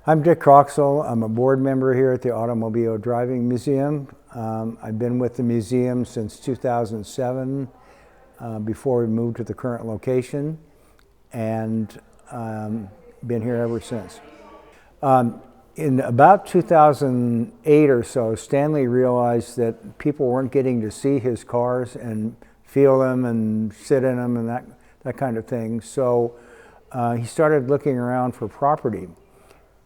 I'm Dick Croxall. I'm a board member here at the Automobile Driving Museum. I've been with the museum since 2007, before we moved to the current location, and been here ever since. In about 2008 or so, Stanley realized that people weren't getting to see his cars and feel them and sit in them and that kind of thing. So he started looking around for property.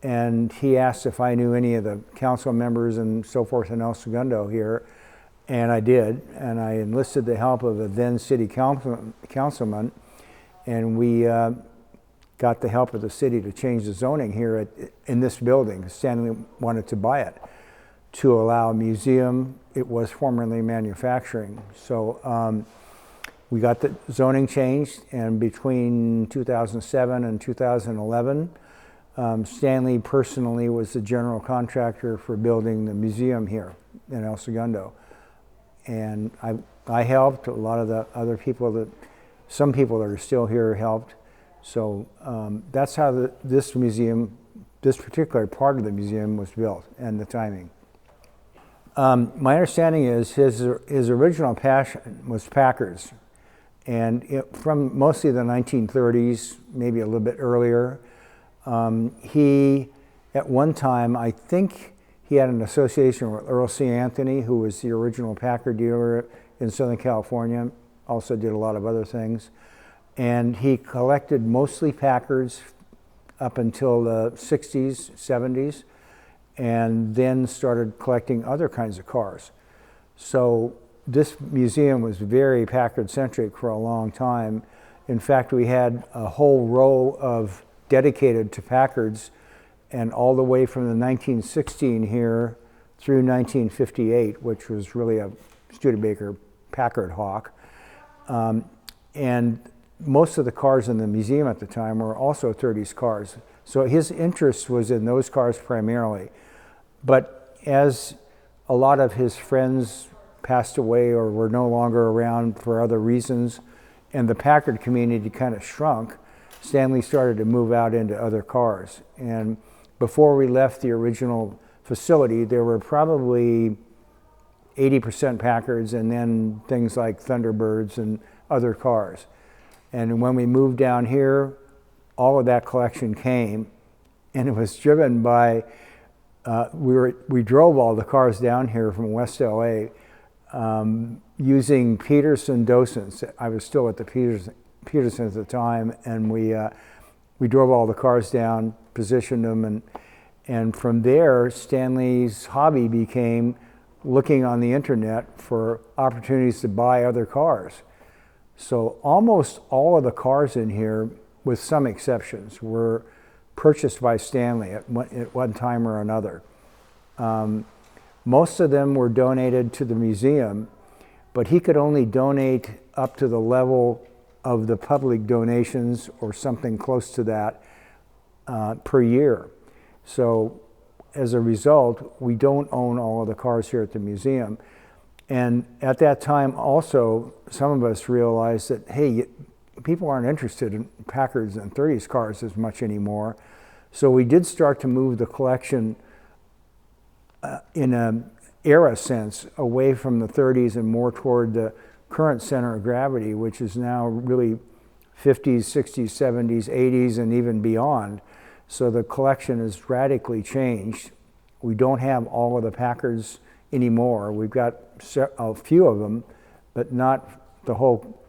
And he asked if I knew any of the council members and so forth in El Segundo here, and I did. And I enlisted the help of a then city councilman, and we got the help of the city to change the zoning here in this building. Stanley wanted to buy it to allow a museum. It was formerly manufacturing. So we got the zoning changed, and between 2007 and 2011, Stanley personally was the general contractor for building the museum here in El Segundo. And I helped, a lot of the other people some people that are still here helped. So that's how this museum, this particular part of the museum was built, and the timing. My understanding is his original passion was Packards. And from mostly the 1930s, maybe a little bit earlier, he, at one time, I think he had an association with Earl C. Anthony, who was the original Packard dealer in Southern California, also did a lot of other things. And he collected mostly Packards up until the 60s, 70s, and then started collecting other kinds of cars. So this museum was very Packard-centric for a long time. In fact, we had a whole row of dedicated to Packards, and all the way from the 1916 here through 1958, which was really a Studebaker Packard hawk. And most of the cars in the museum at the time were also 30s cars. So his interest was in those cars primarily. But as a lot of his friends passed away or were no longer around for other reasons, and the Packard community kind of shrunk, Stanley started to move out into other cars. And before we left the original facility, there were probably 80% Packards, and then things like Thunderbirds and other cars. And when we moved down here, all of that collection came, and it was driven by, we drove all the cars down here from West LA using Peterson docents. I was still at the Peterson at the time, and we drove all the cars down, positioned them, and from there, Stanley's hobby became looking on the internet for opportunities to buy other cars. So almost all of the cars in here, with some exceptions, were purchased by Stanley at one time or another. Most of them were donated to the museum, but he could only donate up to the level of the public donations or something close to that per year. So as a result, we don't own all of the cars here at the museum. And at that time also, some of us realized that, hey, people aren't interested in Packards and 30s cars as much anymore. So we did start to move the collection in an era sense away from the 30s and more toward the current center of gravity, which is now really 50s, 60s, 70s, 80s, and even beyond. So the collection has radically changed. We don't have all of the Packards anymore. We've got a few of them, but not the whole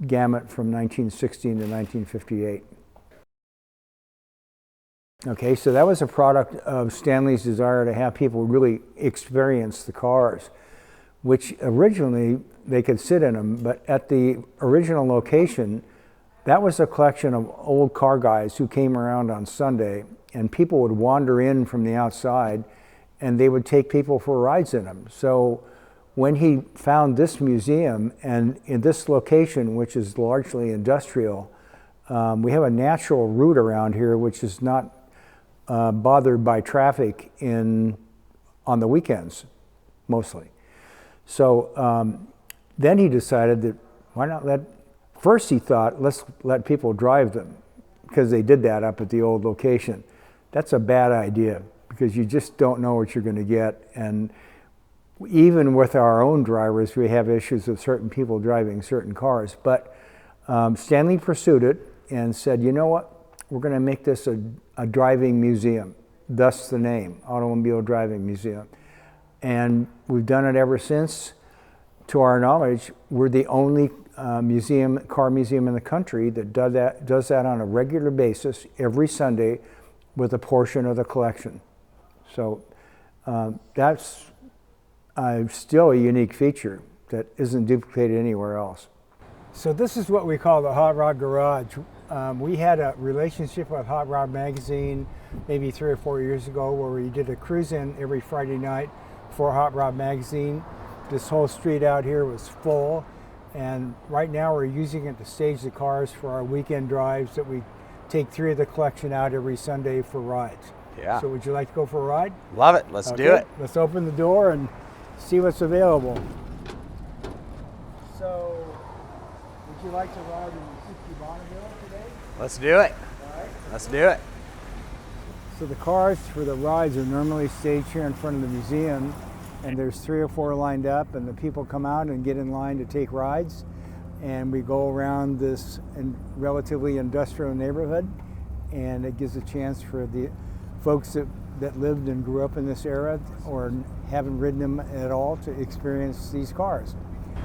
gamut from 1916 to 1958. Okay, so that was a product of Stanley's desire to have people really experience the cars, which originally they could sit in them, but at the original location, that was a collection of old car guys who came around on Sunday, and people would wander in from the outside, and they would take people for rides in them. So when he found this museum, and in this location, which is largely industrial, we have a natural route around here which is not bothered by traffic on the weekends, mostly. So then he decided that why not first he thought, let's let people drive them, because they did that up at the old location. that's a bad idea because you just don't know what you're going to get. And even with our own drivers, we have issues with certain people driving certain cars. But Stanley pursued it and said, you know what, we're going to make this a driving museum, thus the name, Automobile Driving Museum. And we've done it ever since. To our knowledge, we're the only car museum in the country that does that on a regular basis every Sunday with a portion of the collection. So that's still a unique feature that isn't duplicated anywhere else. So this is what we call the Hot Rod Garage. We had a relationship with Hot Rod Magazine maybe 3 or 4 years ago where we did a cruise-in every Friday night for Hot Rod Magazine. This whole street out here was full, and right now we're using it to stage the cars for our weekend drives that we take 3 of the collection out every Sunday for rides. Yeah. So would you like to go for a ride? Love it. Let's do it. Let's open the door and see what's available. So, would you like to ride in the 60 Bonneville today? Let's do it. All right. Let's do it. So the cars for the rides are normally staged here in front of the museum, and there's 3 or 4 lined up, and the people come out and get in line to take rides. And we go around this relatively industrial neighborhood, and it gives a chance for the folks that lived and grew up in this era or haven't ridden them at all to experience these cars.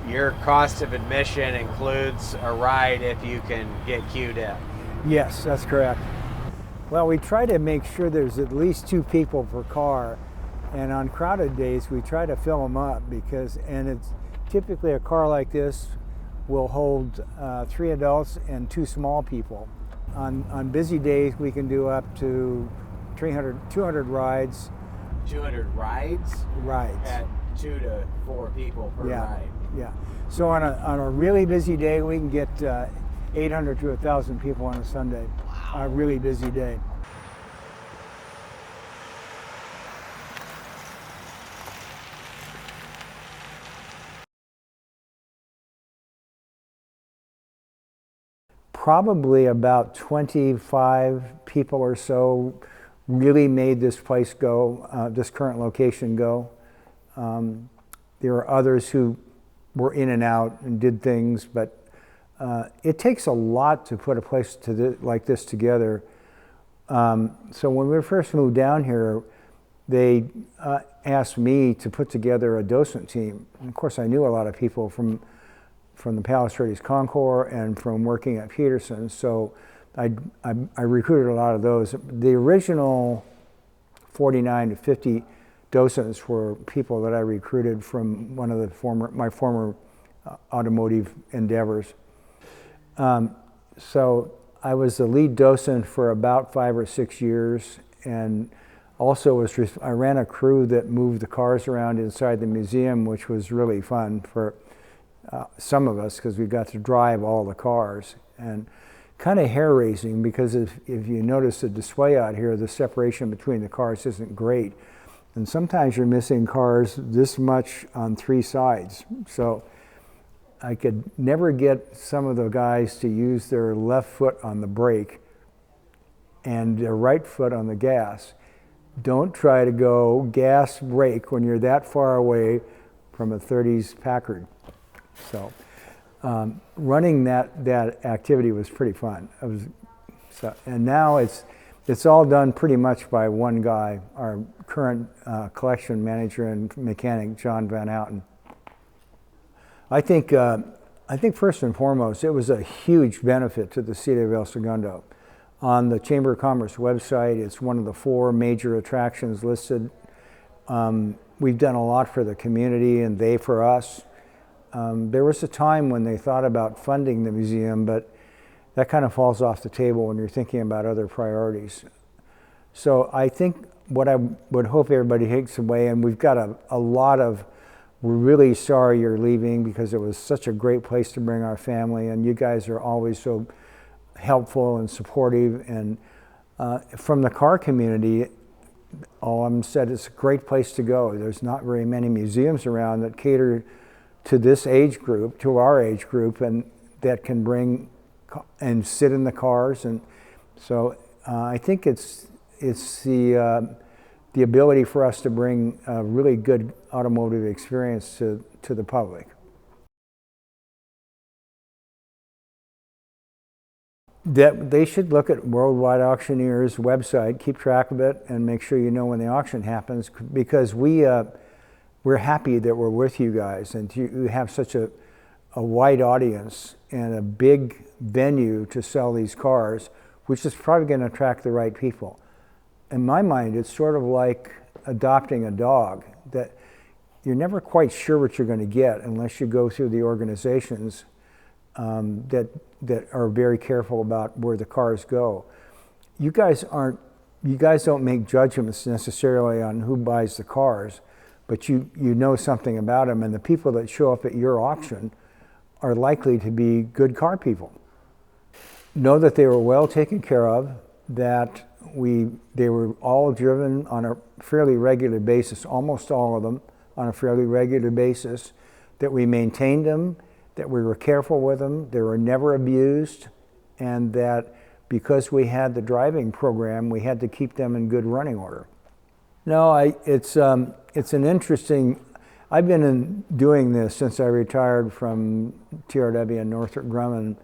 Your cost of admission includes a ride if you can get queued in. Yes, that's correct. Well, we try to make sure there's at least 2 people per car, and on crowded days we try to fill them up and it's typically a car like this will hold 3 adults and 2 small people. On busy days we can do up to 200 rides. 200 rides? Rides. At 2 to 4 people per ride. Yeah. So on a really busy day, we can get 800 to 1,000 people on a Sunday. Wow. A really busy day. Probably about 25 people or so really made this place go, this current location go. There are others who were in and out and did things, but it takes a lot to put a place like this together. So when we first moved down here, they asked me to put together a docent team. And of course, I knew a lot of people from the Palos Verdes Concours and from working at Peterson, so I recruited a lot of those. The original 49 to 50 docents were people that I recruited from one of my former automotive endeavors. So I was the lead docent for about 5 or 6 years, and also I ran a crew that moved the cars around inside the museum, which was really fun for some of us because we got to drive all the cars, and kind of hair-raising because if you notice the display out here, the separation between the cars isn't great. And sometimes you're missing cars this much on 3 sides. So I could never get some of the guys to use their left foot on the brake and their right foot on the gas. Don't try to go gas brake when you're that far away from a 30s Packard. So running that activity was pretty fun. And now it's all done pretty much by one guy, our current collection manager and mechanic, John Van Houten. I think first and foremost, it was a huge benefit to the city of El Segundo. On the Chamber of Commerce website, it's one of the 4 major attractions listed. We've done a lot for the community and they for us. There was a time when they thought about funding the museum, but that kind of falls off the table when you're thinking about other priorities. So I think what I would hope everybody takes away, and we've got a lot of, we're really sorry you're leaving because it was such a great place to bring our family, and you guys are always so helpful and supportive. And from the car community, all I'm said, it's a great place to go. There's not very many museums around that cater to this age group, to our age group, and that can bring and sit in the cars. And so I think it's it's the ability for us to bring a really good automotive experience to the public. That they should look at Worldwide Auctioneers website, keep track of it, and make sure you know when the auction happens, because we're happy that we're with you guys, and you have such a wide audience and a big venue to sell these cars, which is probably going to attract the right people. In my mind, it's sort of like adopting a dog, that you're never quite sure what you're going to get unless you go through the organizations that are very careful about where the cars go. You guys don't make judgments necessarily on who buys the cars, but you know something about them, and the people that show up at your auction are likely to be good car people. Know that they were well taken care of, that they were all driven on a fairly regular basis, almost all of them on a fairly regular basis, that we maintained them, that we were careful with them, they were never abused, and that because we had the driving program, we had to keep them in good running order. No, it's an interesting, I've been doing this since I retired from TRW and Northrop Grumman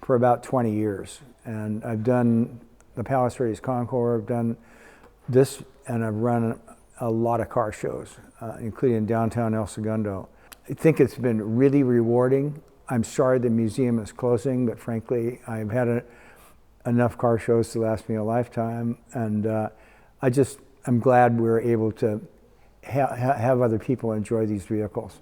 for about 20 years. And I've done the Palace Race Concours, I've done this, and I've run a lot of car shows, including downtown El Segundo. I think it's been really rewarding. I'm sorry the museum is closing, but frankly, I've had enough car shows to last me a lifetime, and I'm glad we're able to have other people enjoy these vehicles.